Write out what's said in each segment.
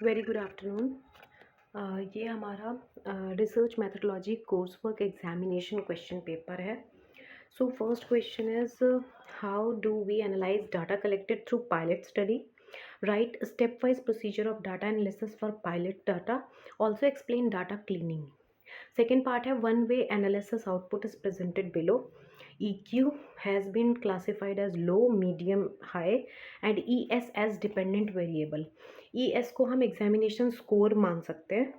Very good afternoon. ये हमारा research methodology course work examination question paper है। So first question is, how do we analyse data collected through pilot study? Right step wise procedure of data analysis for pilot data. Also explain data cleaning. Second part है one way analysis output is presented below. EQ has been classified as low, medium, high and ES as dependent variable. ES को हम examination score मान सकते हैं,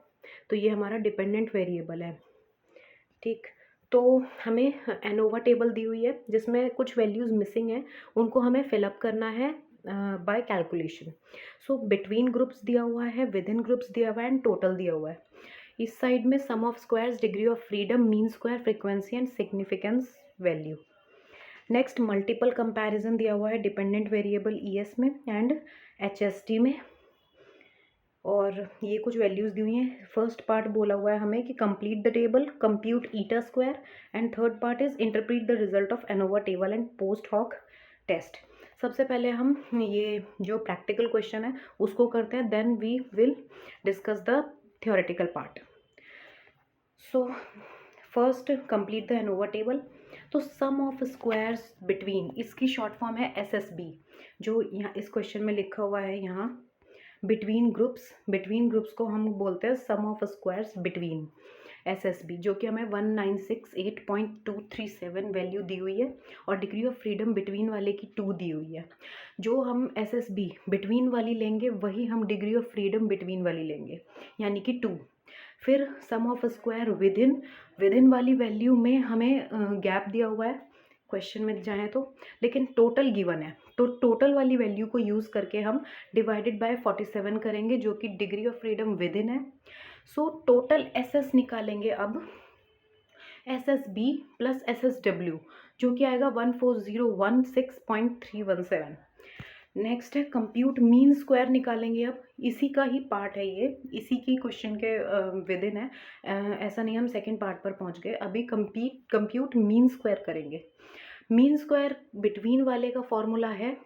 तो ये हमारा dependent variable है. ठीक, तो हमें एनोवा टेबल दी हुई है जिसमें कुछ वैल्यूज़ मिसिंग हैं, उनको हमें फिलअप करना है by calculation. So between groups दिया हुआ है, विद इन ग्रुप्स दिया हुआ है एंड टोटल दिया हुआ है. इस साइड में sum of squares, degree of freedom, mean square, frequency and significance value. Next multiple comparison दिया हुआ है डिपेंडेंट वेरिएबल ES में एंड HST में, और ये कुछ वैल्यूज़ दी हुई हैं. फर्स्ट पार्ट बोला हुआ है हमें कि complete the table, compute eta square and third part is interpret the result of ANOVA table and post hoc test. सबसे पहले हम ये जो प्रैक्टिकल क्वेश्चन है उसको करते हैं, then we will discuss the theoretical part. So first complete the ANOVA table. तो sum of squares between, इसकी शॉर्ट फॉर्म है SSB, जो यहाँ इस क्वेश्चन में लिखा हुआ है. यहाँ बिटवीन ग्रुप्स को हम बोलते हैं सम ऑफ स्क्वायर्स बिटवीन SSB, जो कि हमें 1968.237 वैल्यू दी हुई है और डिग्री ऑफ फ्रीडम बिटवीन वाले की 2 दी हुई है. जो हम SSB बिटवीन वाली लेंगे वही हम डिग्री ऑफ फ्रीडम बिटवीन वाली लेंगे, यानी कि 2. फिर सम ऑफ स्क्वायर विद इन वाली वैल्यू में हमें गैप दिया हुआ है क्वेश्चन में जाएँ तो, लेकिन टोटल गिवन है, तो टोटल वाली वैल्यू को यूज़ करके हम डिवाइडेड बाय 47 करेंगे, जो कि degree of freedom within है. सो टोटल SS निकालेंगे अब, SSB प्लस SSW, जो कि आएगा 1401.6.317. नेक्स्ट है कंप्यूट मीन स्क्वायर निकालेंगे. अब इसी का ही पार्ट है ये, इसी की क्वेश्चन के विद इन है, ऐसा नहीं हम सेकेंड पार्ट पर पहुंच गए. अभी कंप्यूट मीन स्क्वायर करेंगे. मीन स्क्वायर बिटवीन वाले का फॉर्मूला है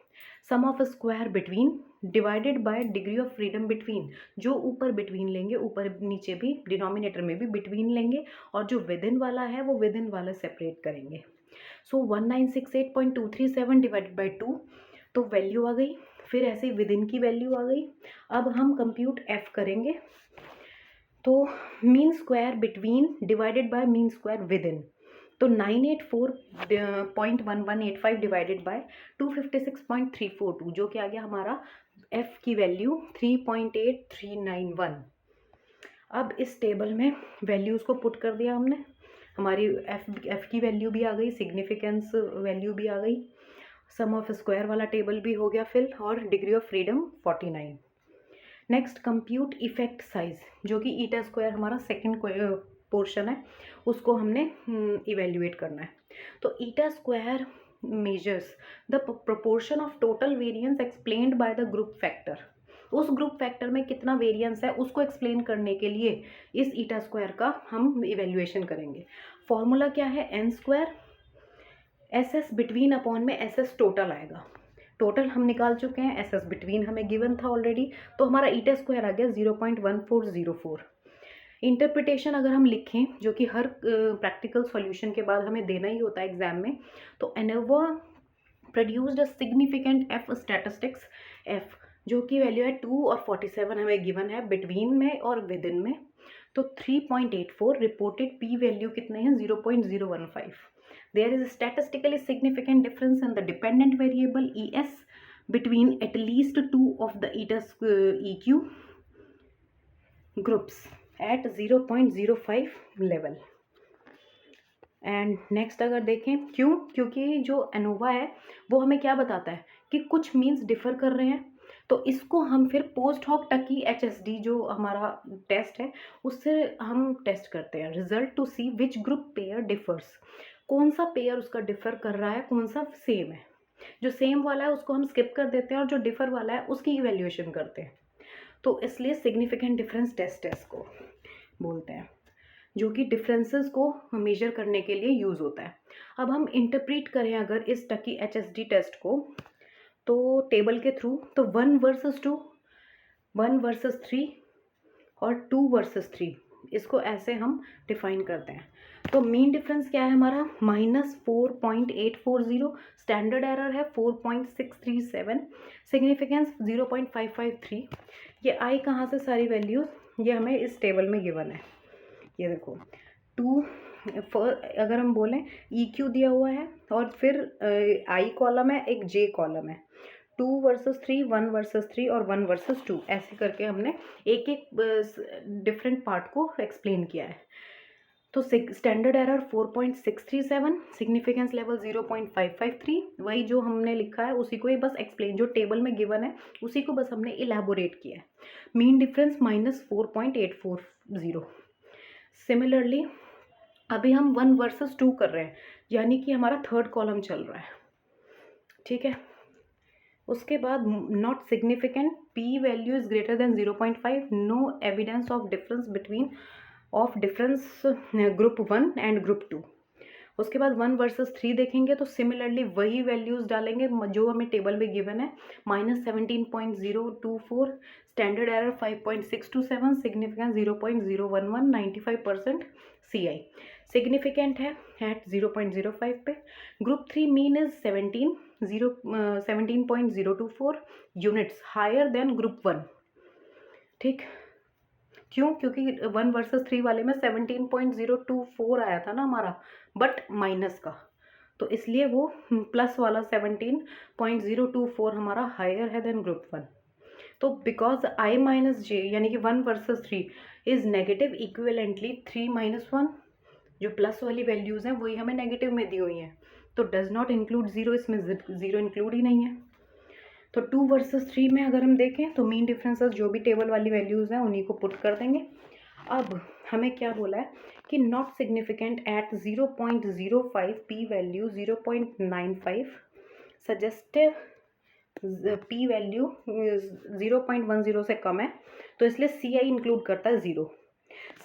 sum of square between divided by degree of freedom between. जो ऊपर बिटवीन लेंगे, ऊपर नीचे भी डिनोमिनेटर में भी बिटवीन लेंगे, और जो विद इन वाला है वो विद इन वाला सेपरेट करेंगे. सो 1968.237 डिवाइडेड बाई 2, तो वैल्यू आ गई. फिर ऐसे ही विद इन की वैल्यू आ गई. अब हम कंप्यूट F करेंगे, तो mean square between divided bye mean square with in, तो 984.1185 डिवाइडेड बाय 256.342, जो कि आ गया हमारा F की वैल्यू 3.8391. अब इस टेबल में वैल्यूज़ को पुट कर दिया हमने, हमारी F की वैल्यू भी आ गई, सिग्निफिकेंस वैल्यू भी आ गई, सम ऑफ स्क्वायर वाला टेबल भी हो गया फिल, और degree of freedom 49. Next compute effect size, जो कि ईटा स्क्वायर हमारा सेकंड पोर्शन है, उसको हमने इवेल्युएट करना है. तो eta square measures the proportion of total variance explained by the group factor. उस ग्रुप फैक्टर में कितना वेरिएंस है उसको एक्सप्लेन करने के लिए इस ईटा स्क्वायर का हम इवेल्युएशन करेंगे. फॉर्मूला क्या है, n square SS between upon में SS टोटल आएगा. टोटल हम निकाल चुके हैं, SS बिटवीन हमें गिवन था ऑलरेडी, तो हमारा ईटा स्क्वायर आ गया 0.1404. इंटरप्रिटेशन अगर हम लिखें, जो कि हर प्रैक्टिकल सॉल्यूशन के बाद हमें देना ही होता है एग्जाम में, तो ANOVA produced a significant F statistics F, जो कि वैल्यू है 2 और 47 हमें गिवन है बिटवीन में और विद इन में, तो 3.84. रिपोर्टेड P वैल्यू कितने हैं, 0.015. There is a statistically significant difference in the dependent variable ES between at least 2 of the EQ groups at 0.05 level. And next अगर देखें, क्योंकि जो एनोवा है वो हमें क्या बताता है कि कुछ मीन्स डिफर कर रहे हैं, तो इसको हम फिर पोस्ट हॉक टकी HSD जो हमारा टेस्ट है उससे हम टेस्ट करते हैं result to see which group pair differs. कौन सा पेयर उसका डिफर कर रहा है, कौन सा सेम है. जो सेम वाला है उसको हम स्किप कर देते हैं और जो डिफर वाला है उसकी इवेल्युएशन करते हैं. तो इसलिए सिग्निफिकेंट डिफरेंस टेस्ट को बोलते हैं, जो कि डिफरेंसेस को मेजर करने के लिए यूज़ होता है. अब हम इंटरप्रीट करें अगर इस टकी HSD टेस्ट को, तो टेबल के थ्रू, तो 1 वर्सेस 2, 1 वर्सेस 3 और 2 वर्सेस 3, इसको ऐसे हम डिफाइन करते हैं। तो मीन डिफरेंस क्या है हमारा, -4.840, स्टैंडर्ड एरर है 4.637, सिग्निफिकेंस 0.553। ये आई कहाँ से सारी वैल्यूज, ये हमें इस टेबल में गिवन है। ये देखो 2 अगर हम बोलें EQ दिया हुआ है और फिर आई कॉलम है, एक J कॉलम है, 2 वर्सेस 3, 1 वर्सेस 3 और 1 वर्सेस 2, ऐसे करके हमने एक एक डिफरेंट पार्ट को एक्सप्लेन किया है। तो स्टैंडर्ड एरर 4.637, सिग्निफिकेंस लेवल 0.553, वही जो हमने लिखा है उसी को ही बस एक्सप्लेन, जो टेबल में गिवन है उसी को बस हमने इलेबोरेट किया है। Mean difference -4.840। सिमिलरली अभी हम 1 वर्सेस 2 कर रहे हैं, यानी कि हमारा थर्ड कॉलम चल रहा है, ठीक है। उसके बाद not significant, P value is greater than 0.5, no evidence of difference group 1 and group 2। उसके बाद 1 वर्सेस 3 देखेंगे तो सिमिलरली वही वैल्यूज डालेंगे जो हमें टेबल में गिवन है, -17.024, standard error 5.627, significance 0.011, 95% CI, significant है एट 0.05 पे। Group 3 mean is 17.024 units, higher than group 1, ठीक। क्यों, क्योंकि 1 वर्सेस 3 वाले में 17.024 आया था ना हमारा, बट माइनस का, तो इसलिए वो प्लस वाला 17.024 हमारा हायर है देन ग्रुप 1। तो बिकॉज I माइनस जे यानी कि 1 वर्सेस 3 इज नेगेटिव, इक्विवेलेंटली 3 - 1, जो प्लस वाली वैल्यूज़ हैं वही हमें नेगेटिव में दी हुई हैं, तो डज नॉट इंक्लूड ज़ीरो, इसमें ज़ीरो इंक्लूड ही नहीं है। तो 2 वर्सेस 3 में अगर हम देखें तो मीन डिफरेंसेस जो भी टेबल वाली वैल्यूज़ हैं उन्हीं को पुट कर देंगे। अब हमें क्या बोला है कि not significant at 0.05, P value 0.95, suggestive P value 0.10 से कम है, तो इसलिए CI इंक्लूड करता है 0।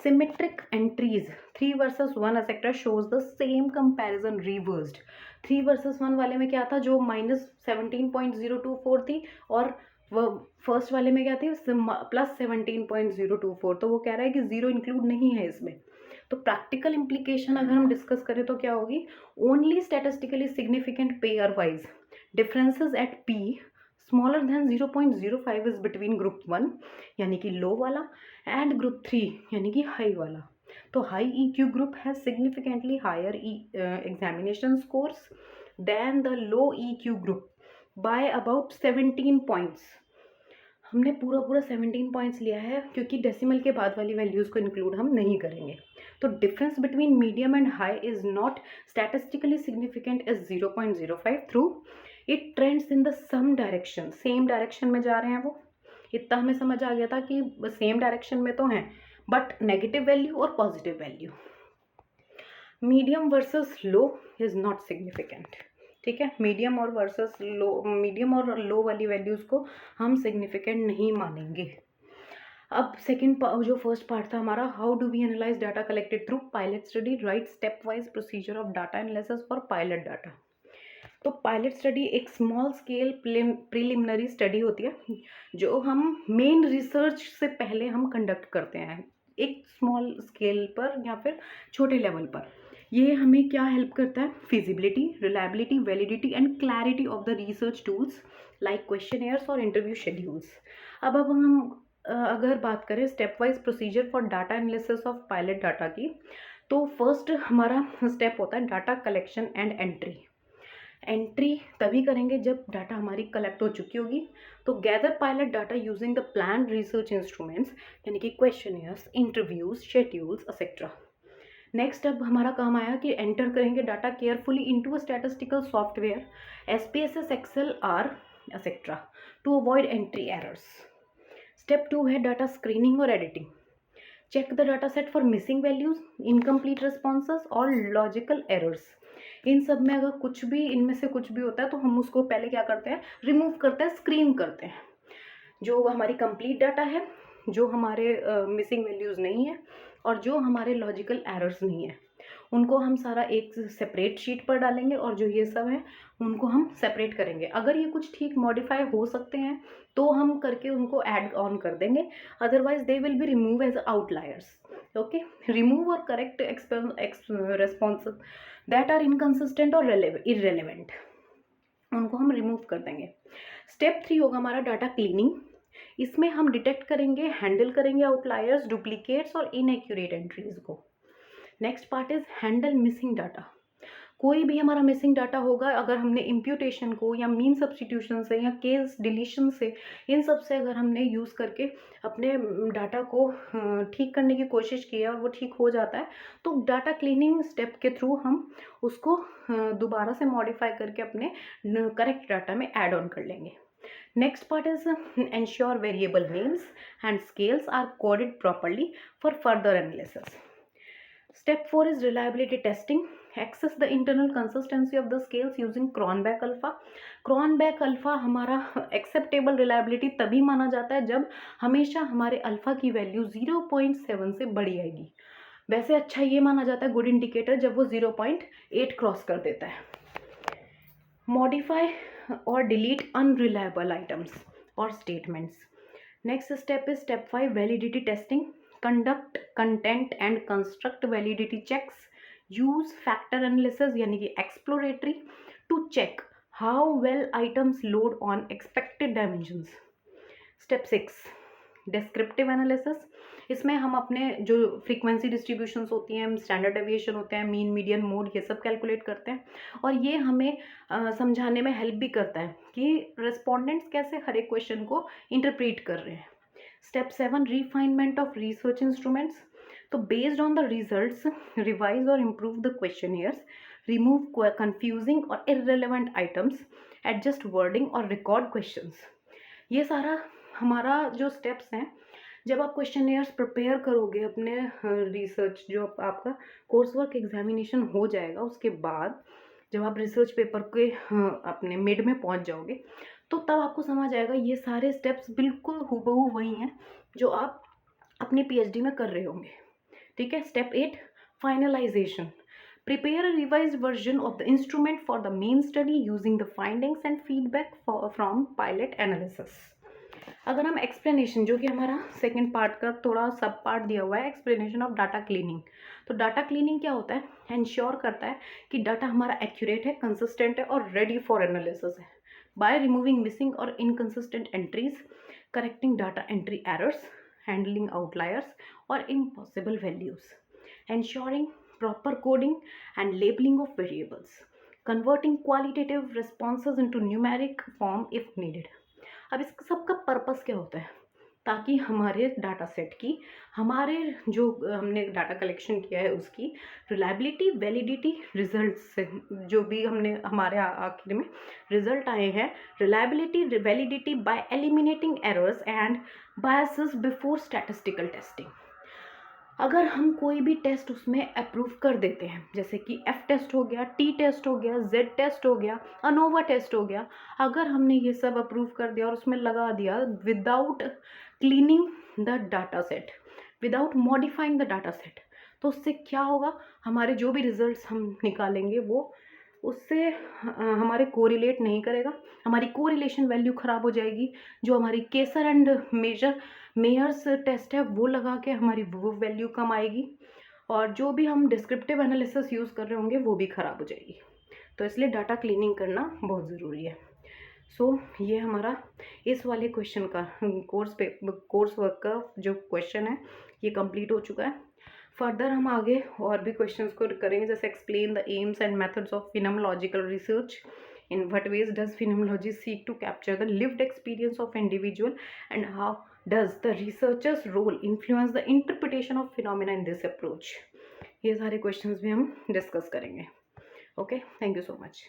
Symmetric entries 3 versus 1 etcetera shows the same comparison reversed. 3 versus 1 वाले में क्या था, जो -17.024 थी, और फर्स्ट वाले में क्या थी, +17.024, तो वो कह रहा है कि 0 इंक्लूड नहीं है इसमें। तो प्रैक्टिकल इम्प्लीकेशन अगर हम डिस्कस करें तो क्या होगी, only statistically significant pairwise differences at P smaller than 0.05 is between group 1 यानी कि लो वाला एंड ग्रुप 3 यानी कि हाई वाला। तो high EQ group has significantly higher examination scores than the low EQ group by about 17 points. हमने पूरा 17 points लिया है क्योंकि डेसिमल के बाद वाली वैल्यूज़ को इंक्लूड हम नहीं करेंगे। तो difference between medium and high is not statistically significant is 0.05 through it trends in the same direction, same direction में जा रहे हैं वो। इतना हमें समझ आ गया था कि सेम डायरेक्शन में तो हैं, बट नेगेटिव वैल्यू और positive value. Medium versus low is not significant, ठीक है। मीडियम और लो वाली वैल्यूज़ को हम सिग्निफिकेंट नहीं मानेंगे। अब सेकंड जो फर्स्ट पार्ट था हमारा, how do we analyse data collected through pilot study, right step wise procedure of data analysis for pilot data. तो पायलट स्टडी एक स्मॉल स्केल प्रिलिमिनरी स्टडी होती है जो हम मेन रिसर्च से पहले हम कंडक्ट करते हैं, एक स्मॉल स्केल पर या फिर छोटे लेवल पर। ये हमें क्या हेल्प करता है, feasibility, reliability, validity and clarity of the research tools like questionnaires और इंटरव्यू शेड्यूल्स। अब हम अगर बात करें step wise procedure for data analysis of pilot data की, तो फर्स्ट हमारा स्टेप होता है data collection and entry. Entry तभी करेंगे जब डाटा हमारी कलेक्ट हो चुकी होगी। तो gather pilot data using the plan research instruments यानी कि questionnaires, interviews, schedules etcetera. Next अब हमारा काम आया कि एंटर करेंगे data carefully into a statistical software, SPSS, Excel, R etcetera to avoid entry errors. Step 2 है डाटा स्क्रीनिंग और editing. Check the data set for missing values, incomplete responses और logical errors. इन सब में अगर कुछ भी इनमें से कुछ भी होता है तो हम उसको पहले क्या करते हैं, रिमूव करते हैं, स्क्रीन करते हैं। जो हमारी कंप्लीट डाटा है, जो हमारे मिसिंग वैल्यूज़ नहीं है और जो हमारे लॉजिकल एरर्स नहीं है। उनको हम सारा एक सेपरेट शीट पर डालेंगे और जो ये सब है उनको हम सेपरेट करेंगे। अगर ये कुछ ठीक मॉडिफाई हो सकते हैं तो हम करके उनको ऐड ऑन कर देंगे, otherwise they will be remove as outliers. Okay, remove और correct response that are inconsistent और इररेलेवेंट, उनको हम रिमूव कर देंगे। स्टेप 3 होगा हमारा डाटा क्लीनिंग। इसमें हम डिटेक्ट करेंगे, हैंडल करेंगे आउटलायर्स, डुप्लीकेट्स और इनएक्यूरेट एंट्रीज को। Next part is handle missing data. कोई भी हमारा मिसिंग डाटा होगा, अगर हमने इम्प्यूटेशन को या मीन सब्सटीट्यूशन से या केस डिलीशन से, इन सब से अगर हमने यूज़ करके अपने डाटा को ठीक करने की कोशिश की है और वो ठीक हो जाता है, तो डाटा क्लीनिंग स्टेप के थ्रू हम उसको दोबारा से मॉडिफाई करके अपने करेक्ट डाटा में ऐड ऑन कर लेंगे। Next part is ensure variable names and scales are coded properly for further analysis. Step 4 is reliability testing. Access the internal consistency of the scales using Cronbach alpha. Cronbach alpha हमारा acceptable reliability तभी माना जाता है जब हमेशा हमारे alpha की value 0.7 से बड़ी आएगी। वैसे अच्छा ये माना जाता है गुड इंडिकेटर जब वो 0.8 क्रॉस कर देता है। Modify or delete unreliable items or statements. Next step is step 5, validity testing. Conduct content and construct validity checks. Use factor analysis यानी कि exploratory to check how well items load on expected dimensions. Step 6, descriptive analysis. इसमें हम अपने जो frequency distributions होती हैं, standard deviation होते हैं, मीन मीडियन मोड, ये सब कैलकुलेट करते हैं और ये हमें समझाने में हेल्प भी करता है कि रिस्पोंडेंट्स कैसे हर एक क्वेश्चन को इंटरप्रेट कर रहे हैं। Step 7, refinement of research instruments. तो based on the results revise और improve the questionnaires, remove confusing और इररिलेवेंट आइटम्स, एडजस्ट वर्डिंग और रिकॉर्ड क्वेश्चंस। ये सारा हमारा जो स्टेप्स हैं, जब आप क्वेश्चनियर्स प्रिपेयर करोगे अपने रिसर्च, जो आपका कोर्स वर्क एग्जामिनेशन हो जाएगा, उसके बाद जब आप रिसर्च पेपर के अपने मिड में पहुंच जाओगे तो तब आपको समझ आएगा ये सारे स्टेप्स बिल्कुल हूबहू वही हैं जो आप अपनी पीएचडी में कर रहे होंगे। ठीक है। Step 8, finalisation. Prepare a revised version of the instrument for the main study using the findings and feedback from pilot analysis. अगर हम एक्सप्लेनेशन, जो कि हमारा सेकंड पार्ट का थोड़ा सब पार्ट दिया हुआ है, एक्सप्लेनेशन ऑफ डाटा क्लीनिंग। तो डाटा क्लीनिंग क्या होता है? इंश्योर करता है कि डाटा हमारा एक्यूरेट है, कंसिस्टेंट है और रेडी फॉर एनालिसिस है, बाय रिमूविंग मिसिंग और inconsistent entries, correcting data entry errors, handling outliers और impossible values, ensuring proper coding and labeling of variables, converting qualitative responses into numeric form if needed. अब इस सब का purpose क्या होता है? ताकि हमारे डाटा सेट की, हमारे जो हमने डाटा कलेक्शन किया है उसकी रिलायबिलिटी, वैलिडिटी, रिजल्ट से जो भी हमने हमारे आखिर में रिजल्ट आए हैं, reliability, validity bye eliminating errors and biases before statistical testing. अगर हम कोई भी टेस्ट उसमें अप्रूव कर देते हैं, जैसे कि एफ टेस्ट हो गया, टी टेस्ट हो गया, जेड टेस्ट हो गया, अनोवा टेस्ट हो गया, अगर हमने ये सब अप्रूव कर दिया और उसमें लगा दिया without cleaning the data set, without modifying the data set, तो उससे क्या होगा? हमारे जो भी रिजल्ट्स हम निकालेंगे वो उससे हमारे कोरिलेट नहीं करेगा, हमारी कोरिलेशन वैल्यू ख़राब हो जाएगी। जो हमारी केसर एंड मेयर्स टेस्ट है वो लगा के हमारी वो वैल्यू कम आएगी और जो भी हम डिस्क्रिप्टिव एनालिसिस यूज़ कर रहे होंगे वो भी ख़राब हो जाएगी। तो इसलिए डाटा क्लीनिंग करना बहुत ज़रूरी है। ये हमारा इस वाले क्वेश्चन का कोर्स वर्क का जो क्वेश्चन है ये कंप्लीट हो चुका है। फर्दर हम आगे और भी क्वेश्चंस को करेंगे, जैसे explain the aims and methods of phenomenological research, in what ways does phenomenology seek to capture the lived experience of individual, and how does the researcher's role influence the interpretation of phenomena in this approach। ये सारे questions भी हम discuss करेंगे। Okay, thank you so much.